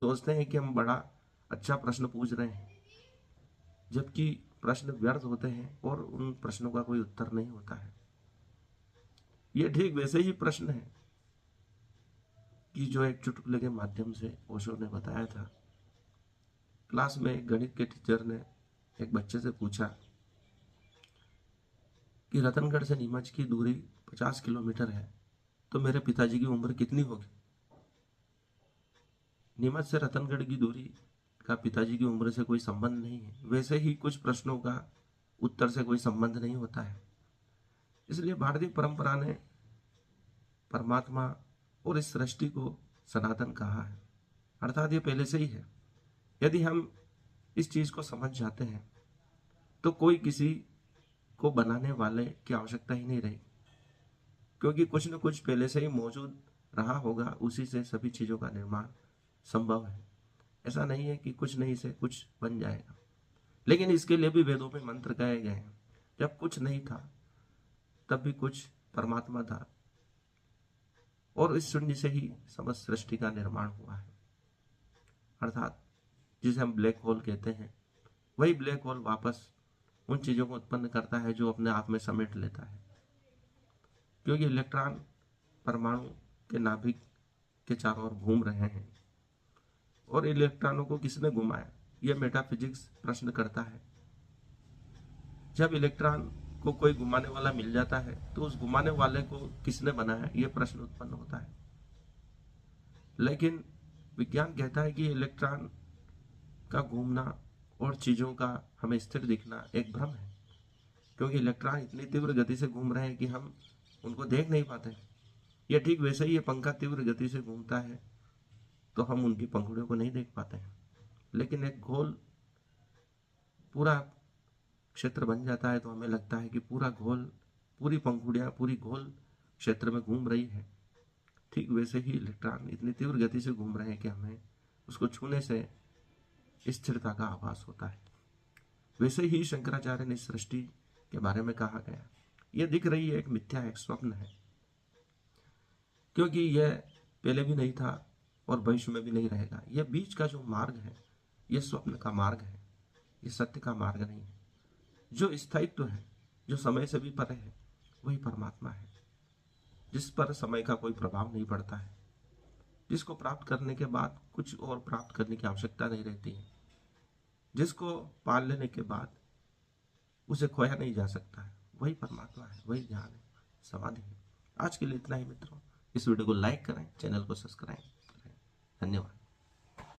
सोचते हैं कि हम बड़ा अच्छा प्रश्न पूछ रहे हैं, जबकि प्रश्न व्यर्थ होते हैं और उन प्रश्नों का कोई उत्तर नहीं होता है। ये ठीक वैसे ही प्रश्न है कि जो एक चुटकुले के माध्यम से ओशो ने बताया था। क्लास में एक गणित के टीचर ने एक बच्चे से पूछा कि रतनगढ़ से नीमच की दूरी 50 किलोमीटर है, तो मेरे पिताजी की उम्र कितनी होगी। नीमच से रतनगढ़ की दूरी का पिताजी की उम्र से कोई संबंध नहीं है। वैसे ही कुछ प्रश्नों का उत्तर से कोई संबंध नहीं होता है। इसलिए भारतीय परंपरा ने परमात्मा और इस सृष्टि को सनातन कहा है, अर्थात ये पहले से ही है। यदि हम इस चीज को समझ जाते हैं तो कोई किसी को बनाने वाले की आवश्यकता ही नहीं रही, क्योंकि कुछ न कुछ पहले से ही मौजूद रहा होगा, उसी से सभी चीजों का निर्माण संभव है। ऐसा नहीं है कि कुछ नहीं से कुछ बन जाएगा। लेकिन इसके लिए भी वेदों में मंत्र गाए गए हैं। जब कुछ नहीं था तब भी कुछ परमात्मा था, और इस शून्य से ही समस्त सृष्टि का निर्माण हुआ है। अर्थात जिसे हम ब्लैक होल कहते हैं, वही ब्लैक होल वापस उन चीजों को उत्पन्न करता है जो अपने आप में समेट लेता है। क्योंकि इलेक्ट्रॉन परमाणु के नाभिक के चारों ओर घूम रहे हैं, और इलेक्ट्रॉनों को किसने घुमाया, यह मेटाफिजिक्स प्रश्न करता है। जब इलेक्ट्रॉन को कोई घुमाने वाला मिल जाता है तो उस घुमाने वाले को किसने बनाया, यह प्रश्न उत्पन्न होता है। लेकिन विज्ञान कहता है कि इलेक्ट्रॉन का घूमना और चीजों का हमें स्थिर दिखना एक भ्रम है, क्योंकि इलेक्ट्रॉन इतनी तीव्र गति से घूम रहे हैं कि हम उनको देख नहीं पाते। यह ठीक वैसे ही ये पंखा तीव्र गति से घूमता है तो हम उनकी पंखुड़ियों को नहीं देख पाते हैं। लेकिन एक गोल पूरा क्षेत्र बन जाता है तो हमें लगता है कि पूरा गोल, पूरी पंखुड़ियां पूरी गोल क्षेत्र में घूम रही है। ठीक वैसे ही इलेक्ट्रॉन इतनी तीव्र गति से घूम रहे हैं कि हमें उसको छूने से स्थिरता का आभास होता है। वैसे ही शंकराचार्य ने सृष्टि के बारे में कहा गया, यह दिख रही है एक मिथ्या, एक स्वप्न है, क्योंकि यह पहले भी नहीं था और भविष्य में भी नहीं रहेगा। यह बीच का जो मार्ग है, यह स्वप्न का मार्ग है, यह सत्य का मार्ग नहीं है। जो स्थायित्व है, जो समय से भी परे है, वही परमात्मा है, जिस पर समय का कोई प्रभाव नहीं पड़ता है, जिसको प्राप्त करने के बाद कुछ और प्राप्त करने की आवश्यकता नहीं रहती है, जिसको पाल लेने के बाद उसे खोया नहीं जा सकता है, वही परमात्मा है, वही ज्ञान है, समाधि है। आज के लिए इतना ही मित्रों। इस वीडियो को लाइक करें, चैनल को सब्सक्राइब करें। धन्यवाद।